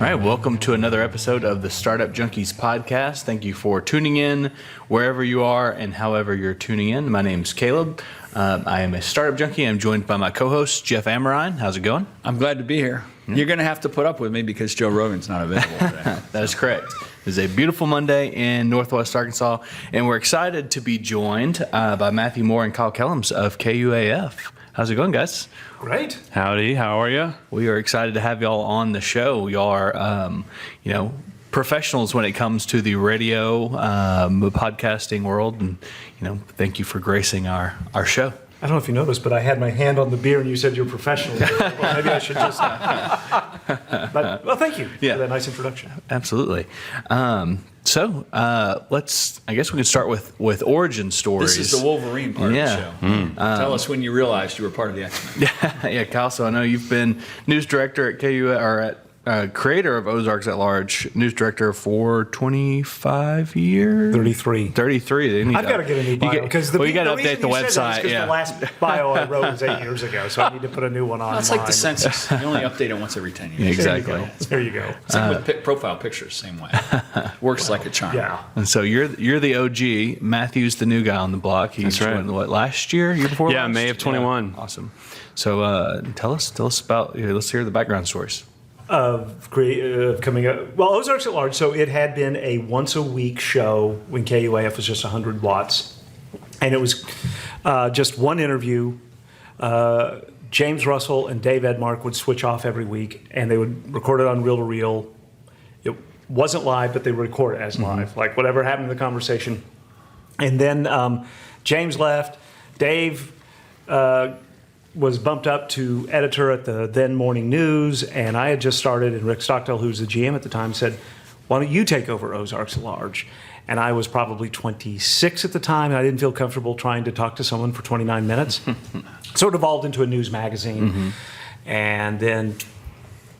right, welcome to another episode of the Startup Junkies podcast. Thank you for tuning in wherever you are and however you're tuning in. My name's Caleb. I am a startup junkie. I'm joined by my co-host, Jeff Amerine. How's it going? I'm glad to be here. You're going to have to put up with me because Joe Rogan's not available today. That is correct. It is a beautiful Monday in Northwest Arkansas, and we're excited to be joined by Matthew Moore and Kyle Kellams of KUAF. How's it going, guys? Great. Howdy, how are you? We are excited to have y'all on the show. Y'all are, professionals when it comes to the radio, podcasting world, and thank you for gracing our show. I don't know if you noticed, but I had my hand on the beer and you said you're professional. Well, maybe I should just. But thank you for that nice introduction. Absolutely. I guess we can start with origin stories. This is the Wolverine part of the show. Tell us when you realized you were part of the X-Men. Yeah, Kyle, so I know you've been news director at KU, or at creator of Ozarks at Large, news director for 25 years? 33. 33. I've got to get a new bio because you got to update the website. The last bio I wrote was 8 years ago, so I need to put a new one on. That's like the census. You only update it once every 10 years. Yeah, exactly. There you go. Same with profile pictures, same way. Works like a charm. Yeah. And so you're the OG. Matthew's the new guy on the block. He joined, what, last year? Year before? Yeah, last? May of 21. Yeah. Awesome. So tell us about. Let's hear the background stories. Coming up. Well, Ozarks at Large, so it had been a once-a-week show when KUAF was just 100 watts. And it was just one interview. James Russell and Dave Edmark would switch off every week, and they would record it on reel-to-reel. It wasn't live, but they would record it as live, like whatever happened in the conversation. And then James left. Dave was bumped up to editor at the then Morning News, and I had just started, and Rick Stockdale, who was the GM at the time, said, why don't you take over Ozarks at Large? And I was probably 26 at the time, and I didn't feel comfortable trying to talk to someone for 29 minutes. So it evolved into a news magazine. And then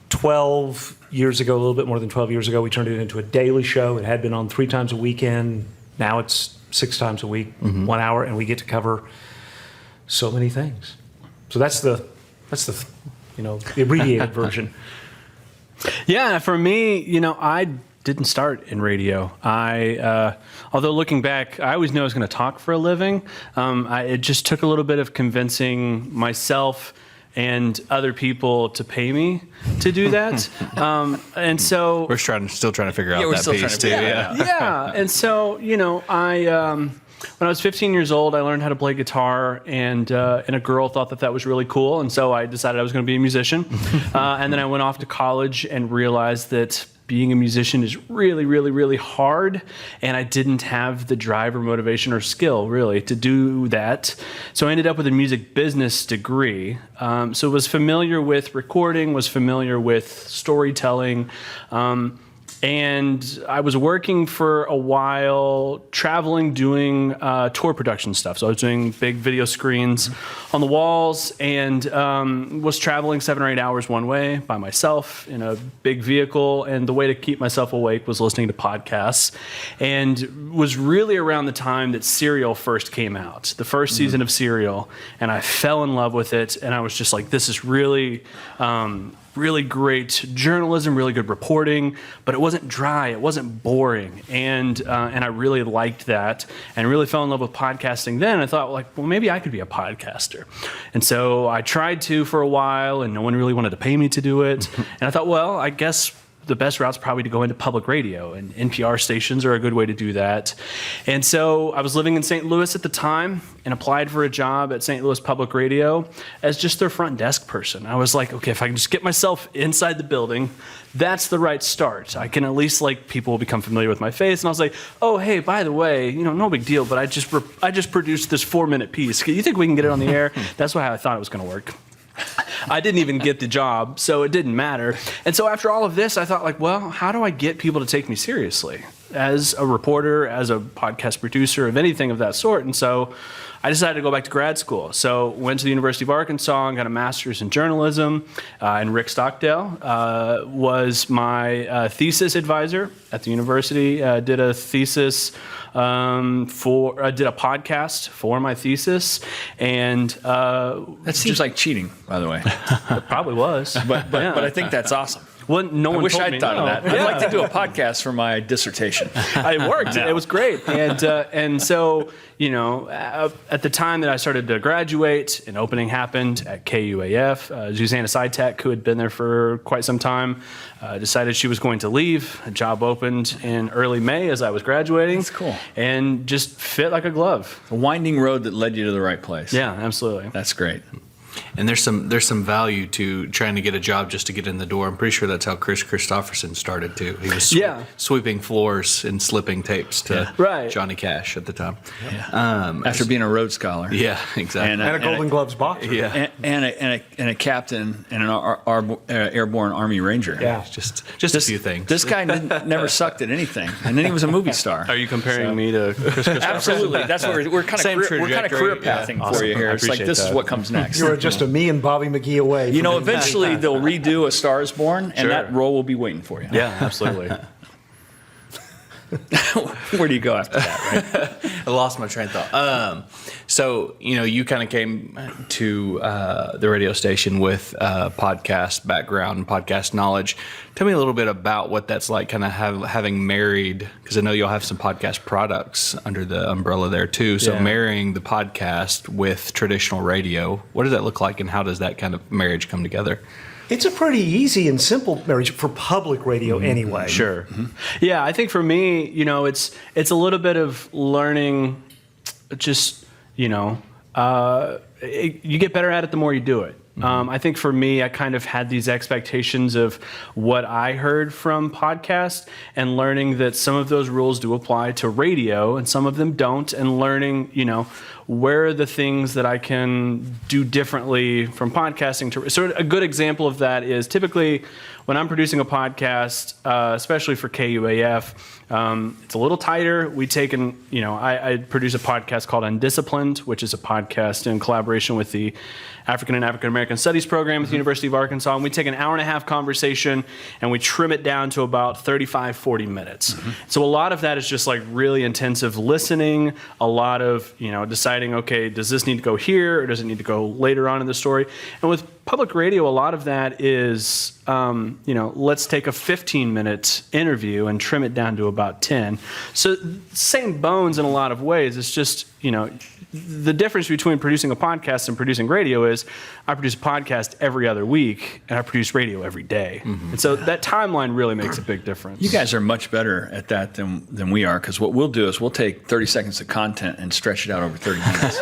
12 years ago, a little bit more than 12 years ago, we turned it into a daily show. It had been on 3 times a weekend. Now it's 6 times a week, 1 hour, and we get to cover so many things. So that's the abbreviated version. Yeah, for me, I didn't start in radio. Although looking back, I always knew I was going to talk for a living. It just took a little bit of convincing myself and other people to pay me to do that. And so we're still trying to figure out that piece too. Yeah. And so, when I was 15 years old, I learned how to play guitar, and a girl thought that was really cool, and so I decided I was going to be a musician. And then I went off to college and realized that being a musician is really, really, really hard, and I didn't have the drive or motivation or skill, really, to do that. So I ended up with a music business degree. So was familiar with recording, was familiar with storytelling, and I was working for a while, traveling, doing tour production stuff. So I was doing big video screens on the walls, and was traveling 7 or 8 hours one way by myself in a big vehicle. And the way to keep myself awake was listening to podcasts. And was really around the time that Serial first came out, the first season of Serial. And I fell in love with it. And I was just like, this is really great journalism, really good reporting, but it wasn't dry, it wasn't boring, and I really liked that, and really fell in love with podcasting. Then I thought, well, maybe I could be a podcaster, and so I tried to for a while, and no one really wanted to pay me to do it, and I thought, well, I guess the best route's probably to go into public radio, and NPR stations are a good way to do that. And so I was living in St. Louis at the time and applied for a job at St. Louis Public Radio as just their front desk person. I was like, okay, if I can just get myself inside the building, that's the right start. I can at least, people will become familiar with my face. And I was like, oh, hey, by the way, no big deal, but I just produced this 4-minute piece. You think we can get it on the air? That's how I thought it was going to work. I didn't even get the job, so it didn't matter. And so after all of this, I thought, well, how do I get people to take me seriously as a reporter, as a podcast producer, of anything of that sort? And so I decided to go back to grad school. So went to the University of Arkansas and got a master's in journalism. And Rick Stockdale was my thesis advisor at the university. Did a thesis did a podcast for my thesis, and that seems like cheating, by the way. It probably was, but I think that's awesome. Well, no I one wish told I'd me. thought of No. that. I'd like to do a podcast for my dissertation. It worked. No. It was great. And so, at the time that I started to graduate, an opening happened at KUAF. Susanna Sidetech, who had been there for quite some time, decided she was going to leave. A job opened in early May as I was graduating. That's cool. And just fit like a glove. A winding road that led you to the right place. Yeah, absolutely. That's great. And there's some value to trying to get a job just to get in the door. I'm pretty sure that's how Chris Christopherson started too. He was sweeping floors and slipping tapes to Johnny Cash at the time. After being a Rhodes Scholar. Yeah, exactly. And a Golden Gloves boxer. Yeah, and a captain and an airborne Army Ranger. Yeah. just a few things. This guy never sucked at anything, and then he was a movie star. Are you comparing me to Chris Christopherson? Absolutely. That's what we're kind of career pathing for you here. I It's like appreciate this is that. what comes next. You were just a me and Bobby McGee away. You know, eventually they'll redo A Star Is Born, and that role will be waiting for you. Yeah, absolutely. Where do you go after that, right? I lost my train of thought. So, you kind of came to the radio station with podcast background and podcast knowledge. Tell me a little bit about what that's like, kind of having married, because I know you'll have some podcast products under the umbrella there too. So marrying the podcast with traditional radio, what does that look like, and how does that kind of marriage come together? It's a pretty easy and simple marriage for public radio anyway. Sure. Yeah, I think for me, it's a little bit of learning. Just you get better at it the more you do it. I think for me, I kind of had these expectations of what I heard from podcasts, and learning that some of those rules do apply to radio and some of them don't, and learning, where are the things that I can do differently from podcasting to. So a good example of that is typically when I'm producing a podcast, especially for KUAF, it's a little tighter. I produce a podcast called Undisciplined, which is a podcast in collaboration with the African and African American Studies program at the University of Arkansas. And we take an hour-and-a-half conversation and we trim it down to about 35, 40 minutes. So a lot of that is just like really intensive listening, a lot of, deciding, okay, does this need to go here or does it need to go later on in the story? And with public radio, a lot of that is, let's take a 15-minute interview and trim it down to about 10. So same bones in a lot of ways. It's just, the difference between producing a podcast and producing radio is I produce a podcast every other week and I produce radio every day. And so that timeline really makes a big difference. You guys are much better at that than we are, because what we'll do is we'll take 30 seconds of content and stretch it out over 30 minutes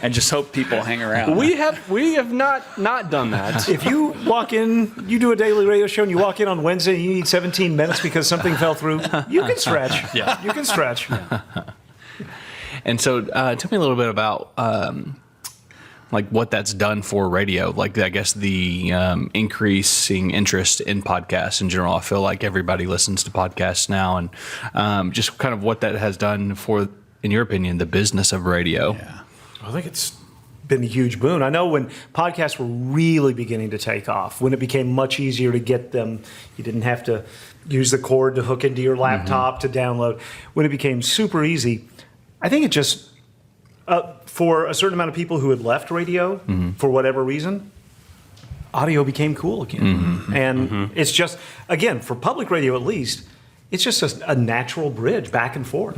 and just hope people hang around. We have not done that. If you walk in, you do a daily radio show and you walk in on Wednesday and you need 17 minutes because something fell through, you can stretch. Yeah. You can stretch. And so tell me a little bit about what that's done for radio, like I guess the increasing interest in podcasts in general. I feel like everybody listens to podcasts now, and just kind of what that has done for, in your opinion, the business of radio. Yeah. I think it's been a huge boon. I know when podcasts were really beginning to take off, when it became much easier to get them, you didn't have to use the cord to hook into your laptop to download. When it became super easy, I think it just, for a certain amount of people who had left radio for whatever reason, audio became cool again. And it's just, again, for public radio at least, it's just a natural bridge back and forth.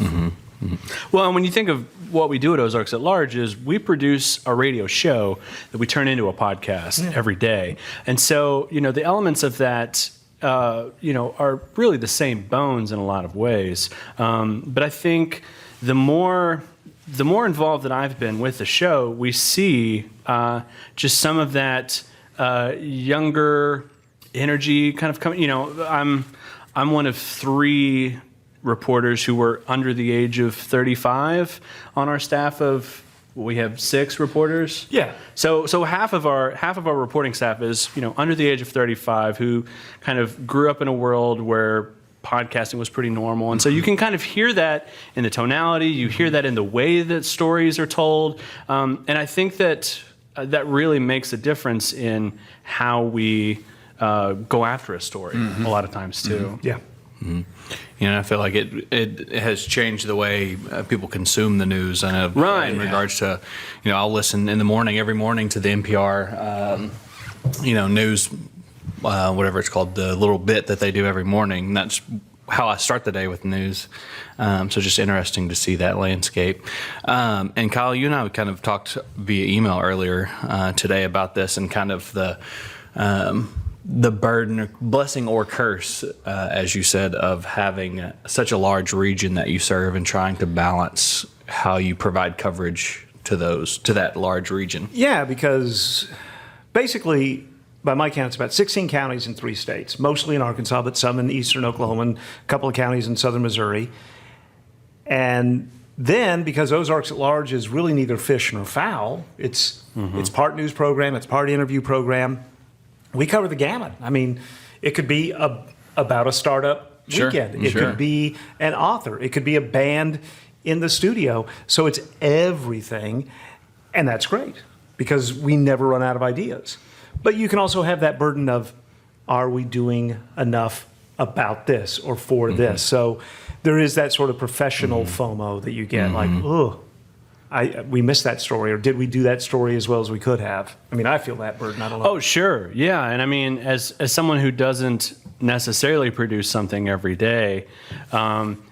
Well, and when you think of what we do at Ozarks at Large is we produce a radio show that we turn into a podcast every day. And so, the elements of that, are really the same bones in a lot of ways. But I think the more involved that I've been with the show, we see just some of that younger energy kind of coming. I'm one of 3 reporters who were under the age of 35 on our staff of. We have 6 reporters. Yeah. So half of our reporting staff is under the age of 35 who kind of grew up in a world where podcasting was pretty normal. And so you can kind of hear that in the tonality, you hear that in the way that stories are told. And I think that that really makes a difference in how we go after a story a lot of times too. Yeah. I feel like it has changed the way people consume the news, and in regards to, I'll listen in the morning every morning to the NPR, news whatever it's called, the little bit that they do every morning. And that's how I start the day with news. So just interesting to see that landscape. And Kyle, you and I kind of talked via email earlier today about this and kind of the burden, blessing or curse, as you said, of having such a large region that you serve and trying to balance how you provide coverage to that large region. Yeah, because basically, by my count, it's about 16 counties in 3 states, mostly in Arkansas, but some in eastern Oklahoma, and a couple of counties in southern Missouri. And then, because Ozarks at Large is really neither fish nor fowl, it's part news program, it's part interview program. We cover the gamut. I mean, it could be about a startup weekend. It could be an author. It could be a band in the studio. So it's everything, and that's great because we never run out of ideas. But you can also have that burden of, are we doing enough about this or for this? So there is that sort of professional FOMO that you get, like, oh, we missed that story, or did we do that story as well as we could have? I mean, I feel that burden. I don't know. Oh, sure. Yeah. And I mean, as someone who doesn't necessarily produce something every day,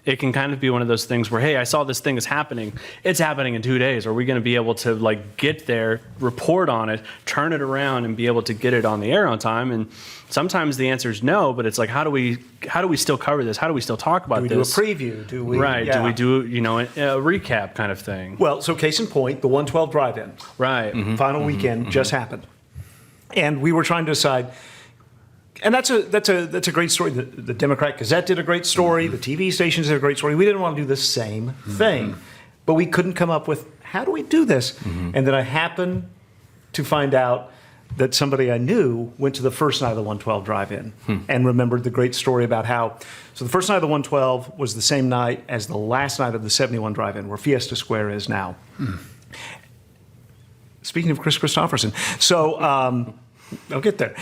it can kind of be one of those things where, hey, I saw this thing is happening. It's happening in 2 days. Are we going to be able to like get there, report on it, turn it around, and be able to get it on the air on time? And sometimes the answer is no, but it's like, how do we still cover this? How do we still talk about this? Do we do a preview? Do we? Right. Yeah. Do we do, a recap kind of thing? Well, so case in point, the 112 drive-in. Right. Final weekend just happened. And we were trying to decide, and that's a great story. The Democrat Gazette did a great story. The TV stations did a great story. We didn't want to do the same thing, but we couldn't come up with, how do we do this? And then I happened to find out that somebody I knew went to the first night of the 112 drive-in and remembered the great story about how, so the first night of the 112 was the same night as the last night of the 71 drive-in, where Fiesta Square is now. Speaking of Chris Christopherson, so I'll get there.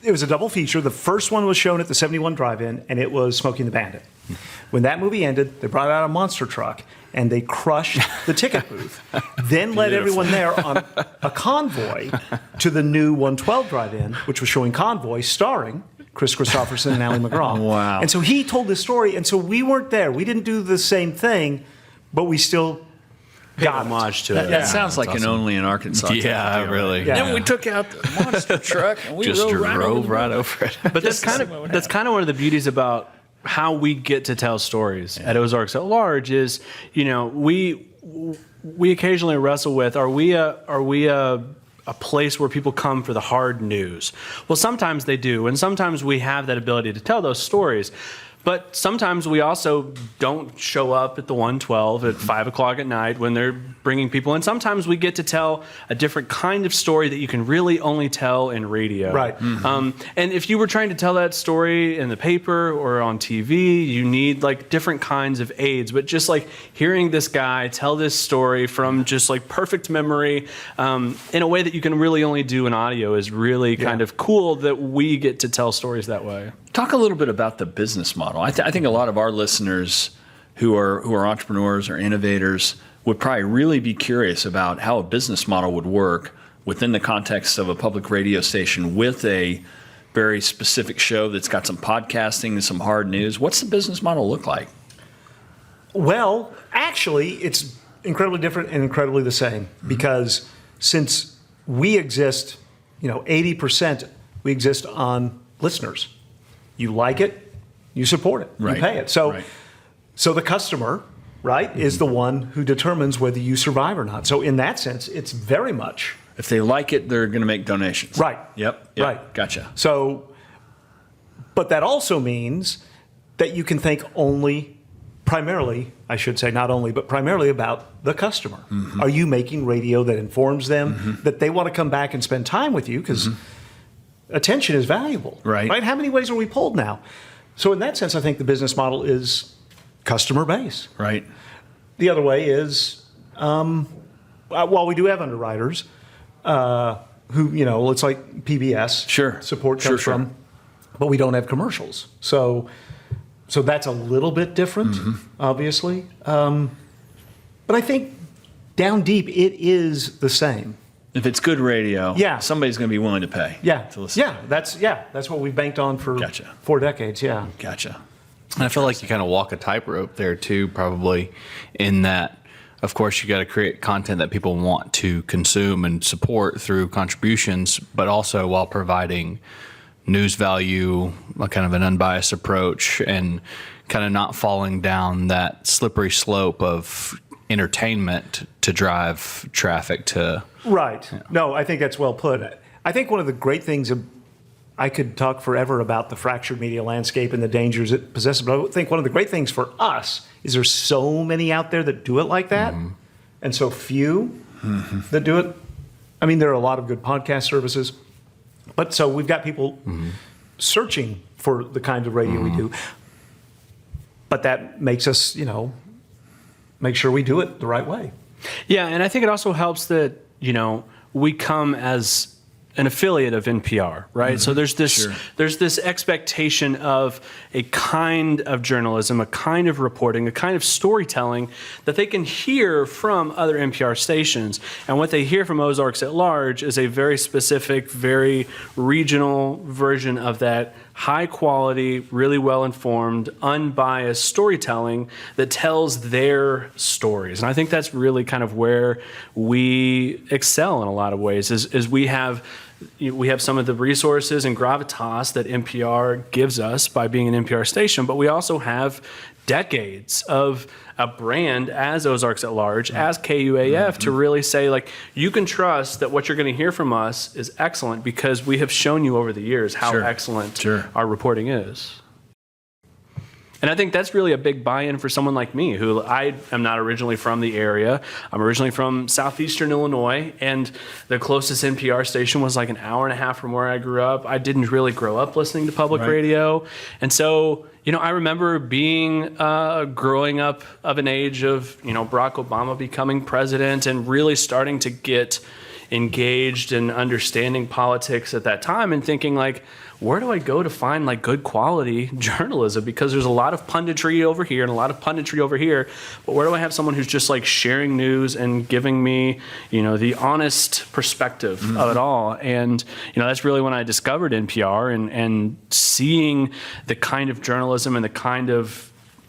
It was a double feature. The first one was shown at the 71 drive-in, and it was Smokey and the Bandit. When that movie ended, they brought out a monster truck, and they crushed the ticket booth, then led everyone there on a convoy to the new 112 drive-in, which was showing Convoy, starring Chris Christopherson and Ally McGraw. Wow. And so he told this story, and so we weren't there. We didn't do the same thing, but we still got homage to it. That sounds like an only in Arkansas. type of Yeah, deal, really. right? Yeah. Then we took out the monster truck and we Just drove right over it. But that's kind of one of the beauties about how we get to tell stories at Ozarks at Large is, we occasionally wrestle with, are we a place where people come for the hard news? Well, sometimes they do, and sometimes we have that ability to tell those stories. But sometimes we also don't show up at the 112 at 5 o'clock at night when they're bringing people in. Sometimes we get to tell a different kind of story that you can really only tell in radio. Right. And if you were trying to tell that story in the paper or on TV, you need like different kinds of aids. But just like hearing this guy tell this story from just like perfect memory in a way that you can really only do in audio is really kind of cool that we get to tell stories that way. Talk a little bit about the business model. I think a lot of our listeners who are entrepreneurs or innovators would probably really be curious about how a business model would work within the context of a public radio station with a very specific show that's got some podcasting and some hard news. What's the business model look like? Well, actually, it's incredibly different and incredibly the same because since we exist, 80% we exist on listeners. You like it, you support it, Right. you pay it. So the customer, right, is the one who determines whether you survive or not. So in that sense, it's very much. If they like it, they're going to make donations. Right. Yep. Right. Gotcha. So, but that also means that you can think primarily, I should say not only, but primarily about the customer. Are you making radio that informs them, that they want to come back and spend time with you? Because attention is valuable. Right. How many ways are we pulled now? So in that sense, I think the business model is customer base. Right. The other way is, while we do have underwriters, who, it's like PBS. Sure. Support comes Sure. from, but we don't have commercials. So that's a little bit different, obviously. But I think down deep, it is the same. If it's good radio, Yeah. somebody's going to be willing to pay. Yeah, To listen. that's what we've banked on for Gotcha. 4 decades. Yeah, Gotcha. And I feel like you kind of walk a tightrope there too, probably, in that, of course, you got to create content that people want to consume and support through contributions, but also while providing news value, a kind of an unbiased approach, and kind of not falling down that slippery slope of entertainment to drive traffic to. right. No, I think that's well put. I think one of the great things, I could talk forever about the fractured media landscape and the dangers it possesses, but I think one of the great things for us is there's so many out there that do it like that, and so few that do it. I mean, there are a lot of good podcast services, but so we've got people searching for the kind of radio we do, but that makes us, make sure we do it the right way. Yeah, and I think it also helps that, we come as an affiliate of NPR, right? So there's this expectation of a kind of journalism, a kind of reporting, a kind of storytelling that they can hear from other NPR stations. And what they hear from Ozarks at Large is a very specific, very regional version of that high quality, really well informed, unbiased storytelling that tells their stories. And I think that's really kind of where we excel in a lot of ways is we have some of the resources and gravitas that NPR gives us by being an NPR station, but we also have decades of a brand as Ozarks at Large, as KUAF, to really say, like, you can trust that what you're going to hear from us is excellent because we have shown you over the years how excellent our reporting is. And I think that's really a big buy-in for someone like me, who I am not originally from the area. I'm originally from southeastern Illinois, and the closest NPR station was like an hour and a half from where I grew up. I didn't really grow up listening to public radio. And so, I remember growing up of an age of, Barack Obama becoming president and really starting to get engaged in understanding politics at that time and thinking, like, where do I go to find like good quality journalism? Because there's a lot of punditry over here and a lot of punditry over here, but where do I have someone who's just like sharing news and giving me, the honest perspective of it all? And, that's really when I discovered NPR and seeing the kind of journalism and the kind of,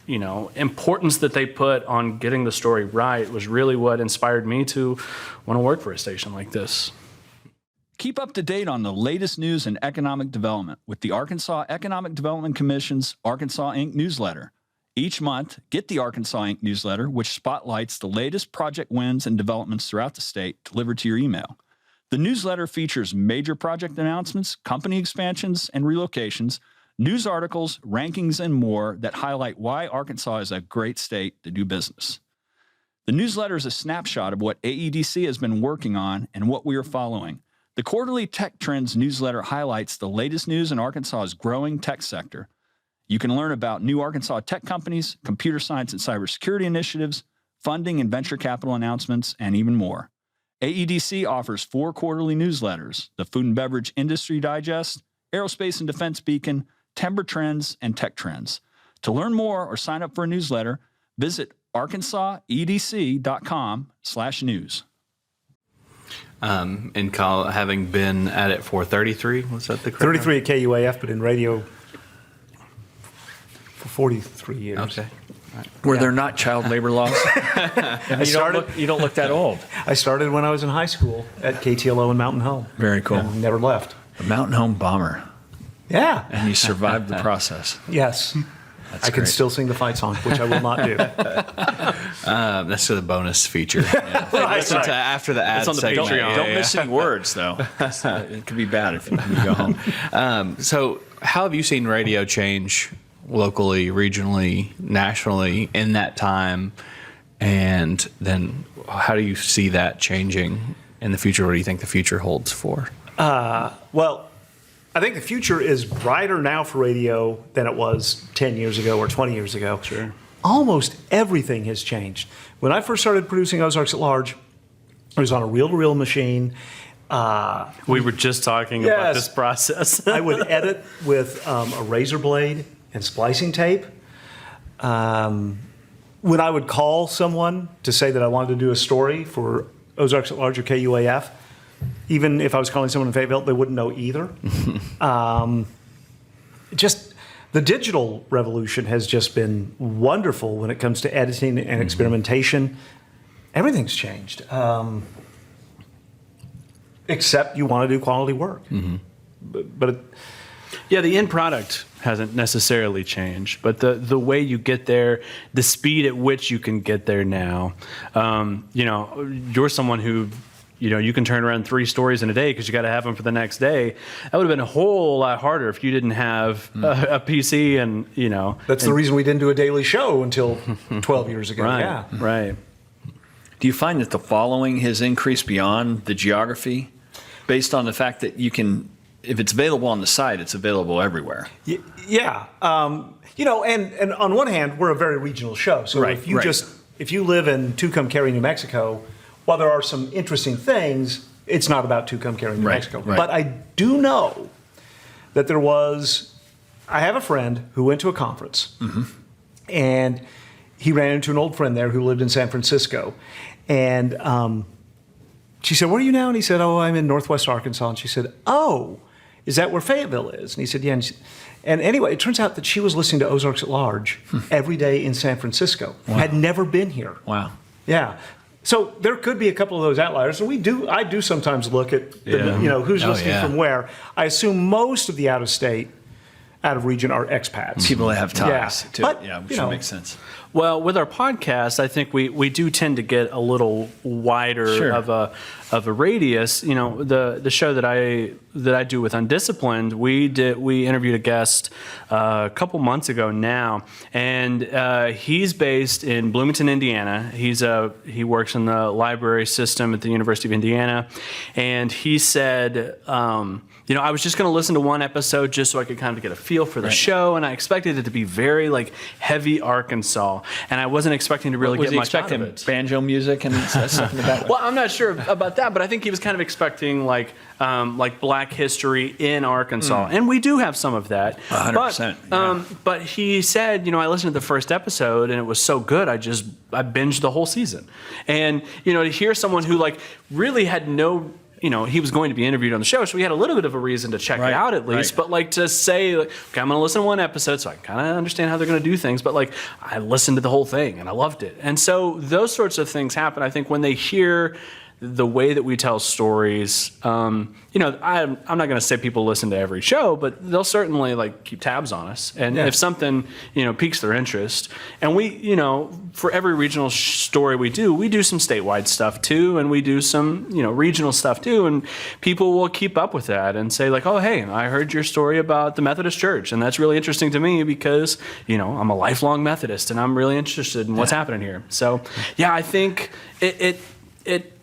importance that they put on getting the story right was really what inspired me to want to work for a station like this. Keep up to date on the latest news and economic development with the Arkansas Economic Development Commission's Arkansas Inc. newsletter. Each month, get the Arkansas Inc. newsletter, which spotlights the latest project wins and developments throughout the state, delivered to your email. The newsletter features major project announcements, company expansions and relocations, news articles, rankings, and more that highlight why Arkansas is a great state to do business. The newsletter is a snapshot of what AEDC has been working on and what we are following. The Quarterly Tech Trends newsletter highlights the latest news in Arkansas's growing tech sector. You can learn about new Arkansas tech companies, computer science and cybersecurity initiatives, funding and venture capital announcements, and even more. AEDC offers 4 quarterly newsletters: the Food and Beverage Industry Digest, Aerospace and Defense Beacon, Timber Trends, and Tech Trends. To learn more or sign up for a newsletter, visit arkansasedc.com/news. And having been at it for 33, was that the correct 33 at KUAF, but in radio for 43 years. Okay. Were there not child labor laws? You don't look that old. I started when I was in high school at KTLO in Mountain Home. Very cool. And never left. A Mountain Home bomber. Yeah. And you survived the process. Yes. That's I can great. still sing the fight song, which I will not do. That's the bonus feature. Listen to after the ad It's on the segment. Patreon. Don't miss any words, though. It could be bad if you go home. So how have you seen radio change locally, regionally, nationally in that time? And then how do you see that changing in the future? What do you think the future holds for? Well, I think the future is brighter now for radio than it was 10 years ago or 20 years ago. Sure. Almost everything has changed. When I first started producing Ozarks at Large, it was on a reel-to-reel machine. We were just talking about this process. I would edit with a razor blade and splicing tape. When I would call someone to say that I wanted to do a story for Ozarks at Large or KUAF, even if I was calling someone in Fayetteville, they wouldn't know either. Just the digital revolution has just been wonderful when it comes to editing and experimentation. Everything's changed, except you want to do quality work. But Yeah, the end product hasn't necessarily changed, but the way you get there, the speed at which you can get there now, you're someone who, you can turn around 3 stories in a day because you got to have them for the next day. That would have been a whole lot harder if you didn't have a PC and, that's the reason we didn't do a daily show until 12 years ago. Right, Yeah. right. Do you find that the following has increased beyond the geography based on the fact that you can, if it's available on the site, it's available everywhere? Yeah. And on one hand, we're a very regional show. So Right, if you live in Tucumcari, New Mexico, while there are some interesting things, it's not about Tucumcari, New Right, Mexico. right. But I do know that I have a friend who went to a conference, and he ran into an old friend there who lived in San Francisco. And she said, "Where are you now?" And he said, "Oh, I'm in Northwest Arkansas." And she said, "Oh, is that where Fayetteville is?" And he said, "Yeah." And anyway, it turns out that she was listening to Ozarks at Large every day in San Francisco. Wow. Had never been here. Wow. Yeah. So there could be a couple of those outliers, and I do sometimes look at who's listening from where. I assume most of the out of region are expats. People that have ties to But, it, which makes sense. Well, with our podcast, I think we do tend to get a little wider Sure. of a radius. The show that I do with Undisciplined, we interviewed a guest a couple months ago now, and he's based in Bloomington, Indiana. He works in the library system at the University of Indiana, and he said, I was just going to listen to one episode just so I could kind of get a feel for the show, and I expected it to be very heavy Arkansas, and I wasn't expecting to really get much out of it. Banjo music and stuff in the background? Well, I'm not sure about that, but I think he was kind of expecting like Black history in Arkansas, and we do have some of that. 100%. But he said, I listened to the first episode and it was so good, I binged the whole season, and to hear someone who really had no. He was going to be interviewed on the show, so we had a little bit of a reason to check it out at least. Right. But to say, okay, I'm going to listen to one episode, so I kind of understand how they're going to do things. But I listened to the whole thing and I loved it. And so those sorts of things happen. I think when they hear the way that we tell stories, I'm not going to say people listen to every show, but they'll certainly keep tabs on us. And if something, piques their interest, and we, for every regional story we do some statewide stuff too, and we do some, regional stuff too, and people will keep up with that and say oh, hey, I heard your story about the Methodist Church, and that's really interesting to me because, I'm a lifelong Methodist and I'm really interested in what's happening here. So, I think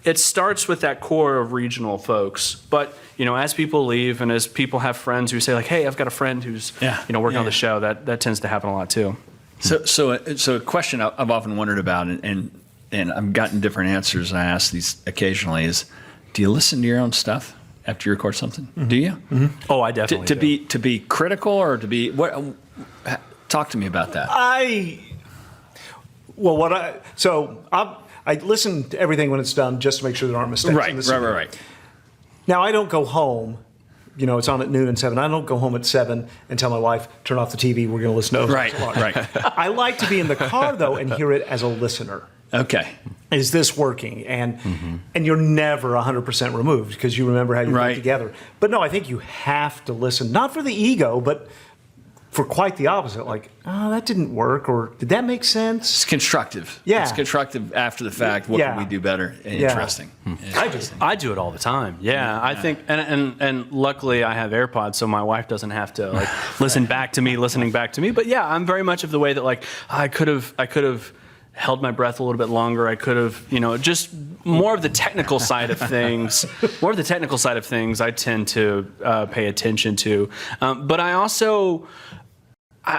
it starts with that core of regional folks, but as people leave and as people have friends who say hey, I've got a friend who's working on the show, that tends to happen a lot too. So a question I've often wondered about, and I've gotten different answers. I ask these occasionally: is do you listen to your own stuff after you record something? Mm-hmm. Do you? Mm-hmm. Oh, I definitely to be critical or to be what? Talk to me about that. I listen to everything when it's done just to make sure there aren't mistakes. Right. Now, I don't go home, it's on at noon and 7. I don't go home at 7 and tell my wife, turn off the TV, we're going to listen to Ozarks. Right. I like to be in the car, though, and hear it as a listener. Okay. Is this working? And you're never 100% removed because you remember how you put it together. But no, I think you have to listen, not for the ego, but for quite the opposite, that didn't work, or did that make sense? It's constructive. Yeah. It's constructive after the fact. What can we do better? Interesting. I do it all the time. Yeah. I think, and luckily I have AirPods, so my wife doesn't have to listening back to me. But yeah, I'm very much of the way that I could have held my breath a little bit longer. I could have, just more of the technical side of things. I tend to pay attention to. But I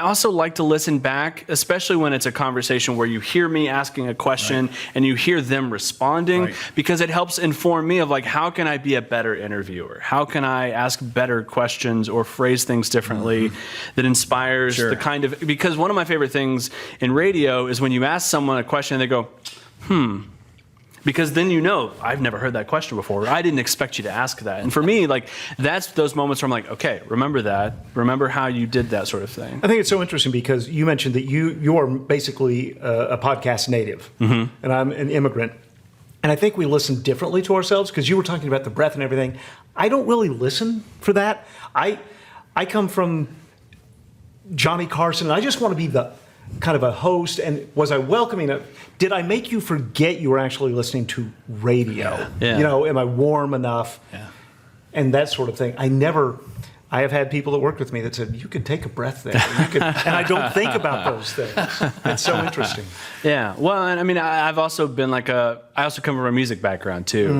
also like to listen back, especially when it's a conversation where you hear me asking a question and you hear them responding, because it helps inform me of how can I be a better interviewer? How can I ask better questions or phrase things differently that inspires the kind of, because one of my favorite things in radio is when you ask someone a question and they go, Because then I've never heard that question before. I didn't expect you to ask that. And for me, like, that's those moments where I'm like, okay, remember that. Remember how you did that sort of thing. I think it's so interesting because you mentioned that you are basically a podcast native, and I'm an immigrant. And I think we listen differently to ourselves because you were talking about the breath and everything. I don't really listen for that. I come from Johnny Carson, and I just want to be the kind of a host. And was I welcoming it? Did I make you forget you were actually listening to radio? Yeah. Am I warm enough? Yeah. And that sort of thing. I have had people that worked with me that said, you could take a breath there. And I don't think about those things. It's so interesting. Yeah. Well, and I mean, I've also been I also come from a music background too.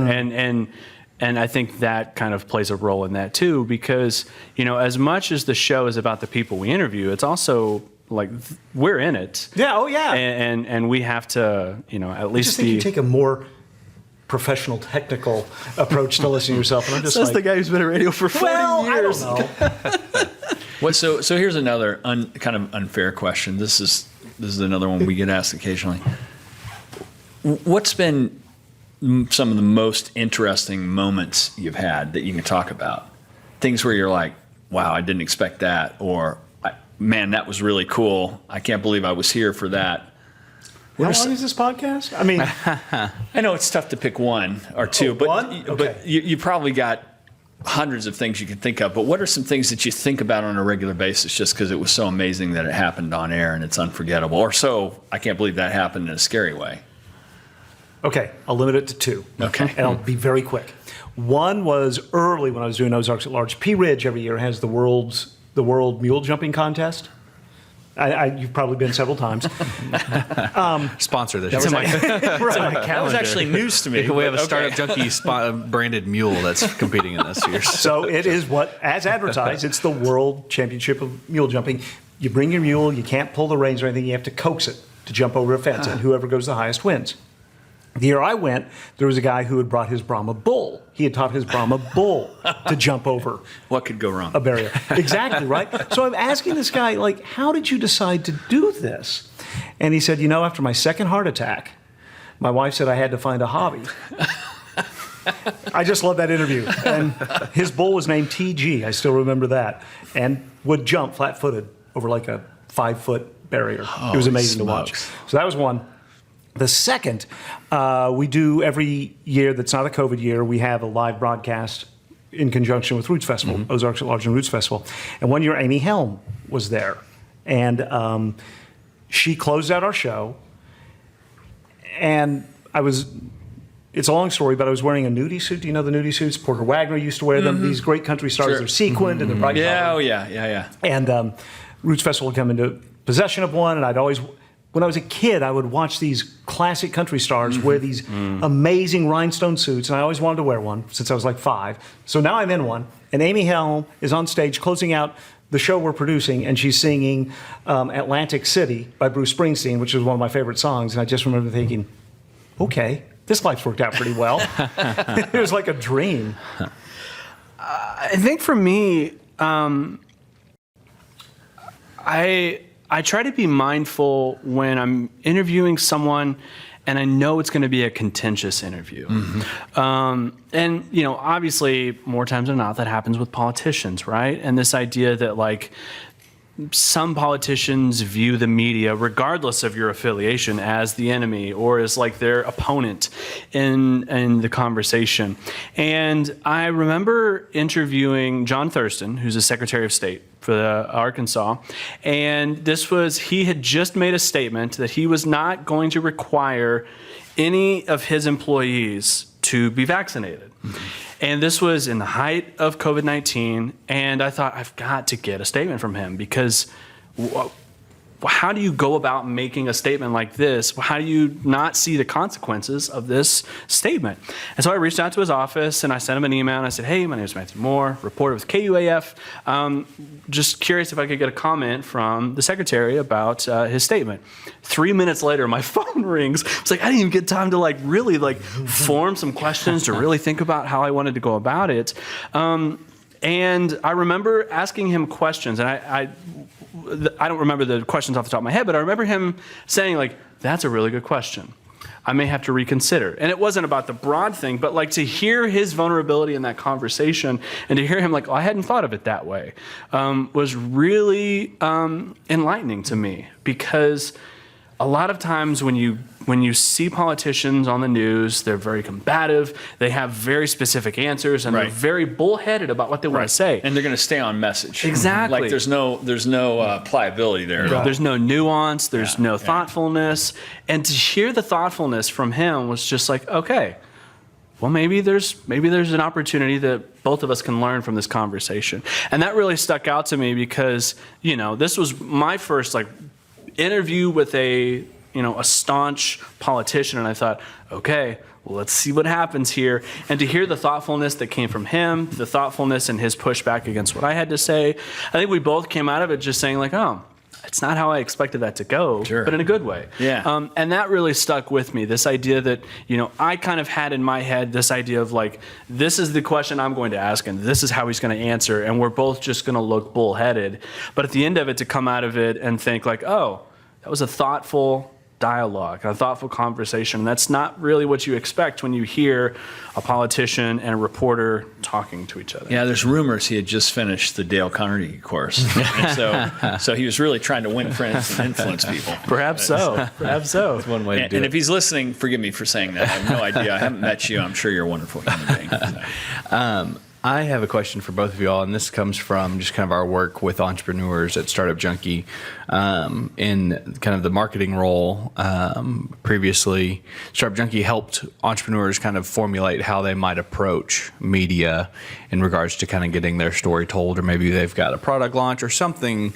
And I think that kind of plays a role in that too, because, as much as the show is about the people we interview, it's also like we're in it. Yeah. Oh, yeah. And we have to, at least I just think you take a more professional, technical approach to listening to yourself. And I'm just Says the guy who's been at radio for 40 years. I don't know. So here's another kind of unfair question. This is another one we get asked occasionally. What's been some of the most interesting moments you've had that you can talk about? Things where you're like, wow, I didn't expect that, or man, that was really cool. I can't believe I was here for that. How long is this podcast? I mean, I know it's tough to pick one or two, but one? Okay. but you probably got hundreds of things you can think of. But what are some things that you think about on a regular basis just because it was so amazing that it happened on air and it's unforgettable? Or so, I can't believe that happened in a scary way. okay, I'll limit it to two. Okay. And I'll be very quick. One was early when I was doing Ozarks at Large. P Ridge every year has the world mule jumping contest. You've probably been several times. Sponsor this. That was That was actually news to me. We have a but Startup Junkies branded mule that's competing in this year. So it is as advertised, it's the World Championship of Mule Jumping. You bring your mule, you can't pull the reins or anything, you have to coax it to jump over a fence, and whoever goes the highest wins. The year I went, there was a guy who had brought his Brahma bull. He had taught his Brahma bull to jump over What could go wrong? a barrier. Exactly, right? So I'm asking this guy, like, how did you decide to do this? And he said, after my second heart attack, my wife said I had to find a hobby. I just love that interview. And his bull was named TG. I still remember that. And would jump flat-footed over like a 5-foot barrier. It was amazing to watch. So that was one. The second, we do every year that's not a COVID year, we have a live broadcast in conjunction with Roots Festival, Ozarks at Large and Roots Festival. And one year, Amy Helm was there. And she closed out our show. And it's a long story, but I was wearing a nudie suit. Do you know the nudie suits? Porter Wagner used to wear them. These great country stars, they're sequined and they're bright Yeah, colored. oh yeah. And Roots Festival would come into possession of one, and when I was a kid, I would watch these classic country stars wear these amazing rhinestone suits, and I always wanted to wear one since I was like 5. So now I'm in one, and Amy Helm is on stage closing out the show we're producing, and she's singing Atlantic City by Bruce Springsteen, which is one of my favorite songs, and I just remember thinking, okay, this life's worked out pretty well. It was like a dream. I think for me, I try to be mindful when I'm interviewing someone and I know it's going to be a contentious interview. And, obviously, more times than not, that happens with politicians, right? And this idea that, some politicians view the media, regardless of your affiliation, as the enemy or as their opponent in the conversation. And I remember interviewing John Thurston, who's a Secretary of State for Arkansas, and he had just made a statement that he was not going to require any of his employees to be vaccinated. And this was in the height of COVID-19, and I thought, I've got to get a statement from him, because how do you go about making a statement like this? How do you not see the consequences of this statement? And so I reached out to his office, and I sent him an email, and I said, hey, my name is Matthew Moore, reporter with KUAF. Just curious if I could get a comment from the secretary about his statement. 3 minutes later, my phone rings. It's like, I didn't even get time to really form some questions to really think about how I wanted to go about it. And I remember asking him questions, and I don't remember the questions off the top of my head, but I remember him saying, that's a really good question. I may have to reconsider. And it wasn't about the broad thing, but like to hear his vulnerability in that conversation and to hear him like, oh, I hadn't thought of it that way, was really enlightening to me, because a lot of times when you see politicians on the news, they're very combative, they have very specific answers, and they're very bullheaded about what they want to say. And they're going to stay on message. Exactly. Like there's no pliability there. Right. There's no nuance, there's no thoughtfulness. And to hear the thoughtfulness from him was just like, okay, well, maybe there's an opportunity that both of us can learn from this conversation. And that really stuck out to me because, this was my first interview with a staunch politician, and I thought, okay, well, let's see what happens here. And to hear the thoughtfulness that came from him, the thoughtfulness and his pushback against what I had to say, I think we both came out of it just saying like, oh, it's not how I expected that to go, but in a good way. Yeah. And that really stuck with me, this idea that, I kind of had in my head this idea of like, this is the question I'm going to ask and this is how he's going to answer, and we're both just going to look bullheaded. But at the end of it, to come out of it and think like, oh, that was a thoughtful dialogue, a thoughtful conversation. And that's not really what you expect when you hear a politician and a reporter talking to each other. Yeah, there's rumors he had just finished the Dale Carnegie course. And so he was really trying to win friends and influence people. Perhaps so. Perhaps so. That's one way to do And it. if he's listening, forgive me for saying that. I have no idea. I haven't met you. I'm sure you're a wonderful human being. So. I have a question for both of you all, and this comes from just kind of our work with entrepreneurs at Startup Junkie. In kind of the marketing role, previously, Startup Junkie helped entrepreneurs kind of formulate how they might approach media in regards to kind of getting their story told, or maybe they've got a product launch or something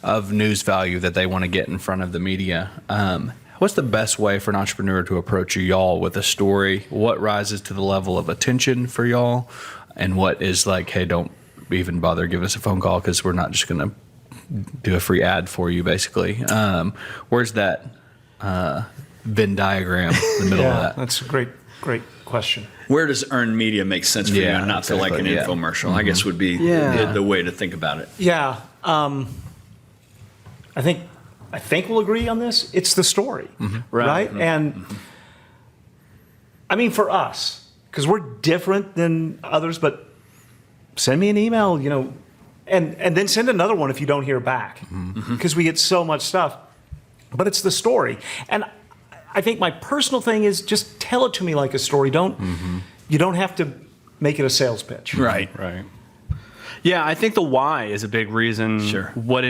of news value that they want to get in front of the media. What's the best way for an entrepreneur to approach y'all with a story? What rises to the level of attention for y'all? And what is like, hey, don't even bother giving us a phone call because we're not just going to do a free ad for you, basically. Where's that Venn diagram in the middle of that? That's a great question. Where does earned media make sense for you and not feel like an infomercial? I guess would be the way to think about it. Yeah. I think we'll agree on this. It's the story, right? Mm-hmm. And I mean, for us, because we're different than others, but send me an email, and then send another one if you don't hear back, because we get so much stuff. But it's the story. And I think my personal thing is just tell it to me like a story. You don't have to make it a sales pitch. Right. Yeah, I think the why is a big reason. Sure. What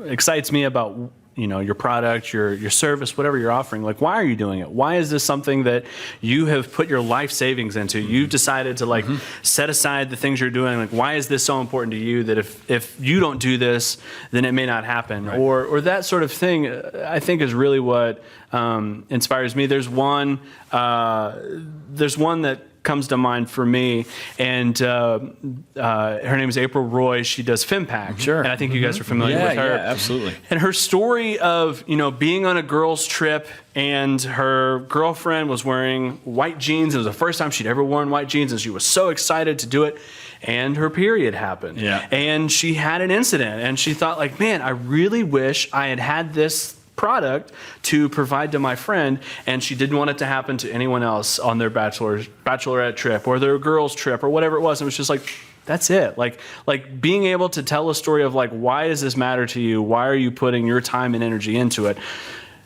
excites me about your product, your service, whatever you're offering. Like, why are you doing it? Why is this something that you have put your life savings into? You've decided to set aside the things you're doing. Like, why is this so important to you that if you don't do this, then it may not happen, or that sort of thing? I think is really what inspires me. There's one that comes to mind for me, and her name is April Roy. She does FemPack, Sure. and I think you guys are familiar with her. Yeah, absolutely. And her story of being on a girls' trip, and her girlfriend was wearing white jeans. It was the first time she'd ever worn white jeans, and she was so excited to do it. And her period happened. Yeah. And she had an incident, and she thought, like, man, I really wish I had this product to provide to my friend, and she didn't want it to happen to anyone else on their bachelorette trip or their girls trip or whatever it was. It was just like, that's it. Like being able to tell a story of like, why does this matter to you? Why are you putting your time and energy into it?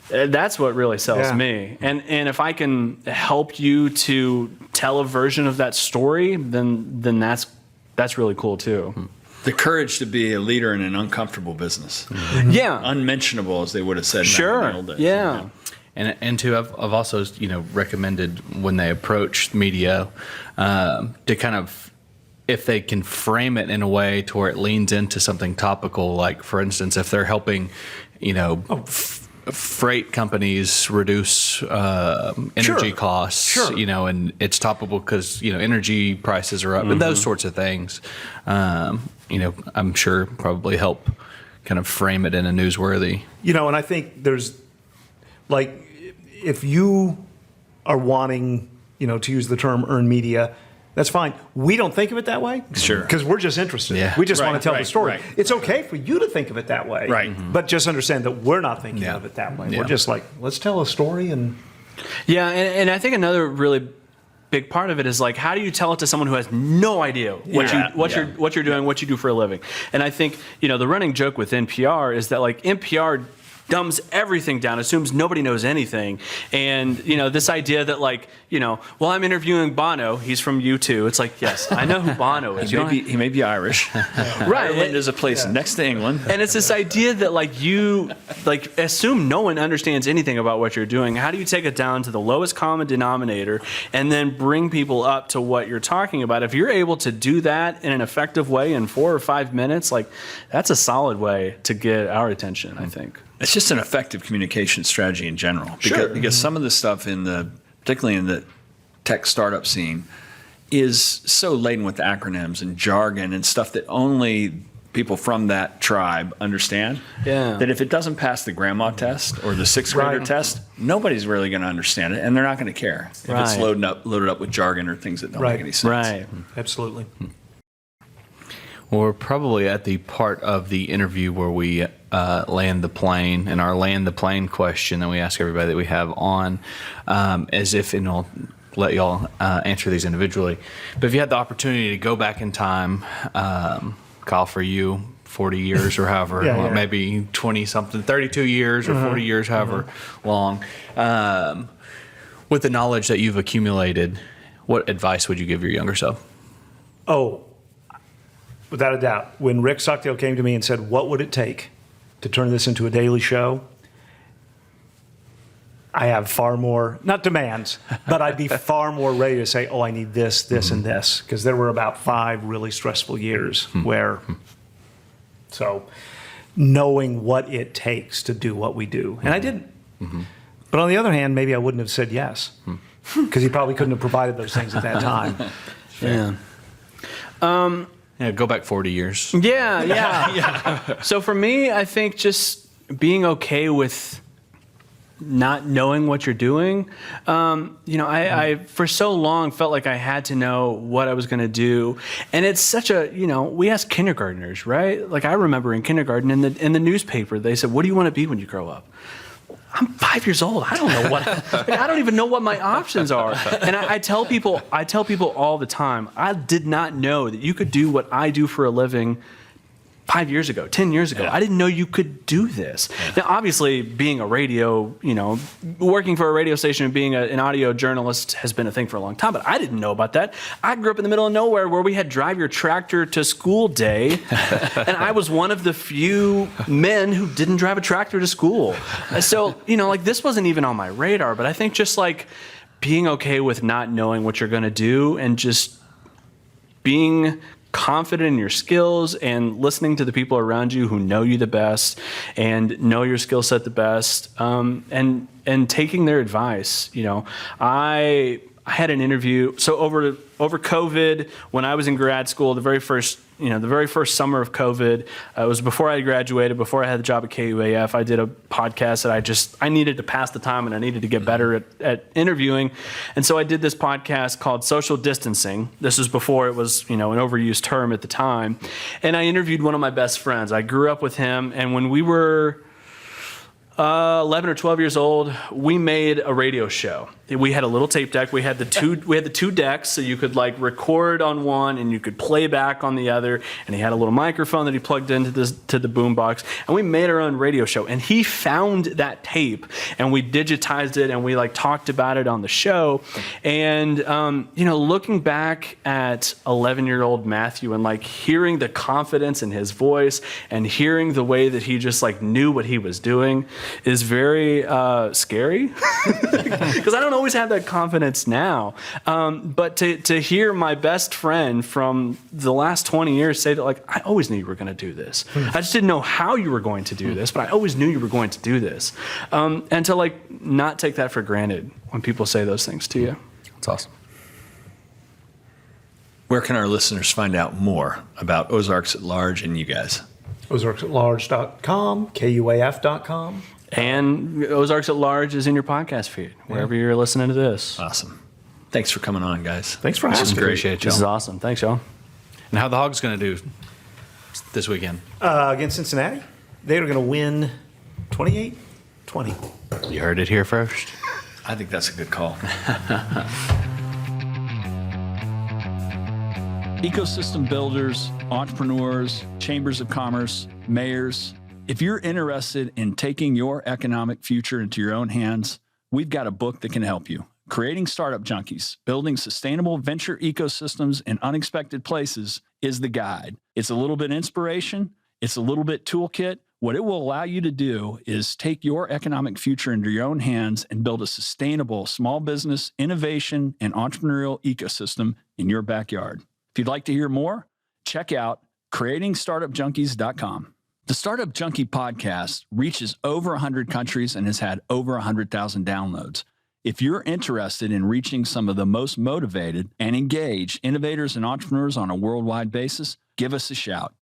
That's what really sells me. And if I can help you to tell a version of that story, then that's really cool too. The courage to be a leader in an uncomfortable business. Yeah. Unmentionable, as they would have said back in the old days. Yeah. And two, I've also recommended when they approach media to kind of, if they can frame it in a way to where it leans into something topical, like for instance, if they're helping, freight companies reduce energy costs, and it's topical because energy prices are up, and those sorts of things. I'm sure probably help kind of frame it in a newsworthy. And I think there's if you are wanting, to use the term earned media, that's fine. We don't think of it that way. Sure. Because we're just interested. Yeah. We just want to tell the story. Right. It's okay for you to think of it that way. Right. But just understand that we're not thinking of it that way. Yeah. We're just like, let's tell a story and Yeah, and I think another really big part of it is like, how do you tell it to someone who has no idea what you're doing, what you do for a living? And I think, the running joke with NPR is that like NPR dumbs everything down, assumes nobody knows anything. And, this idea that like, well, I'm interviewing Bono, he's from U2. It's like, yes, I know who Bono is. He may be Irish. Right. Ireland is a place next to England. And it's this idea that like you like assume no one understands anything about what you're doing. How do you take it down to the lowest common denominator and then bring people up to what you're talking about? If you're able to do that in an effective way in 4 or 5 minutes, like that's a solid way to get our attention, I think. It's just an effective communication strategy in general. Because some of the stuff particularly in the tech startup scene, is so laden with acronyms and jargon and stuff that only people from that tribe understand. Yeah. That if it doesn't pass the grandma test or the 6th grader test, nobody's really going to understand it, and they're not going to care if it's loaded up with jargon or things that don't make any sense. Right. Absolutely. Well, we're probably at the part of the interview where we land the plane, and our land the plane question that we ask everybody that we have on, as if, and I'll let y'all answer these individually, but if you had the opportunity to go back in time, Kyle, for you, 40 years or however, maybe 20-something, 32 years or 40 years, however long, with the knowledge that you've accumulated, what advice would you give your younger self? Oh, without a doubt. When Rick Stockdale came to me and said, what would it take to turn this into a daily show? I have far more, not demands, but I'd be far more ready to say, I need this, this, and this. Because there were about 5 really stressful years where, so knowing what it takes to do what we do. And I didn't. But on the other hand, maybe I wouldn't have said yes. Because he probably couldn't have provided those things at that time. Yeah, go back 40 years. Yeah. So for me, I think just being okay with not knowing what you're doing. I for so long felt like I had to know what I was going to do. And it's such a, we ask kindergartners, right? Like I remember in kindergarten in the newspaper, they said, what do you want to be when you grow up? I'm 5 years old. I don't know I don't even know what my options are. And I tell people all the time, I did not know that you could do what I do for a living 5 years ago, 10 years ago. I didn't know you could do this. Now, obviously, being a radio, working for a radio station and being an audio journalist has been a thing for a long time, but I didn't know about that. I grew up in the middle of nowhere where we had drive your tractor to school day, and I was one of the few men who didn't drive a tractor to school. So, this wasn't even on my radar, but I think just like being okay with not knowing what you're going to do and just being confident in your skills and listening to the people around you who know you the best and know your skill set the best, and taking their advice. I had an interview. So over COVID, when I was in grad school, the very first summer of COVID, it was before I graduated, before I had the job at KUAF. I did a podcast that I needed to pass the time and I needed to get better at interviewing. And so I did this podcast called Social Distancing. This was before it was, an overused term at the time. And I interviewed one of my best friends. I grew up with him. And when we were 11 or 12 years old, we made a radio show. We had a little tape deck. We had the two decks, so you could like record on one and you could play back on the other. And he had a little microphone that he plugged into the boombox. And we made our own radio show. And he found that tape, and we digitized it, and we like talked about it on the show. And looking back at 11-year-old Matthew and like hearing the confidence in his voice and hearing the way that he just like knew what he was doing is very scary, because I don't always have that confidence now. But to hear my best friend from the last 20 years say that, like, I always knew you were going to do this. I just didn't know how you were going to do this, but I always knew you were going to do this. And to like not take that for granted when people say those things to you. That's awesome. Where can our listeners find out more about Ozarks at Large and you guys? OzarksAtLarge.com, KUAF.com. And Ozarks at Large is in your podcast feed, wherever you're listening to this. Awesome. Thanks for coming on, guys. Thanks for asking. Appreciate you. This is awesome. Thanks, y'all. And how the Hogs going to do this weekend? Against Cincinnati, they're going to win 28-20. You heard it here first. I think that's a good call. Ecosystem builders, entrepreneurs, chambers of commerce, mayors, if you're interested in taking your economic future into your own hands, we've got a book that can help you. Creating Startup Junkies, Building Sustainable Venture Ecosystems in Unexpected Places is the guide. It's a little bit inspiration. It's a little bit toolkit. What it will allow you to do is take your economic future into your own hands and build a sustainable small business, innovation, and entrepreneurial ecosystem in your backyard. If you'd like to hear more, check out creatingstartupjunkies.com. The Startup Junkie podcast reaches over 100 countries and has had over 100,000 downloads. If you're interested in reaching some of the most motivated and engaged innovators and entrepreneurs on a worldwide basis, give us a shout.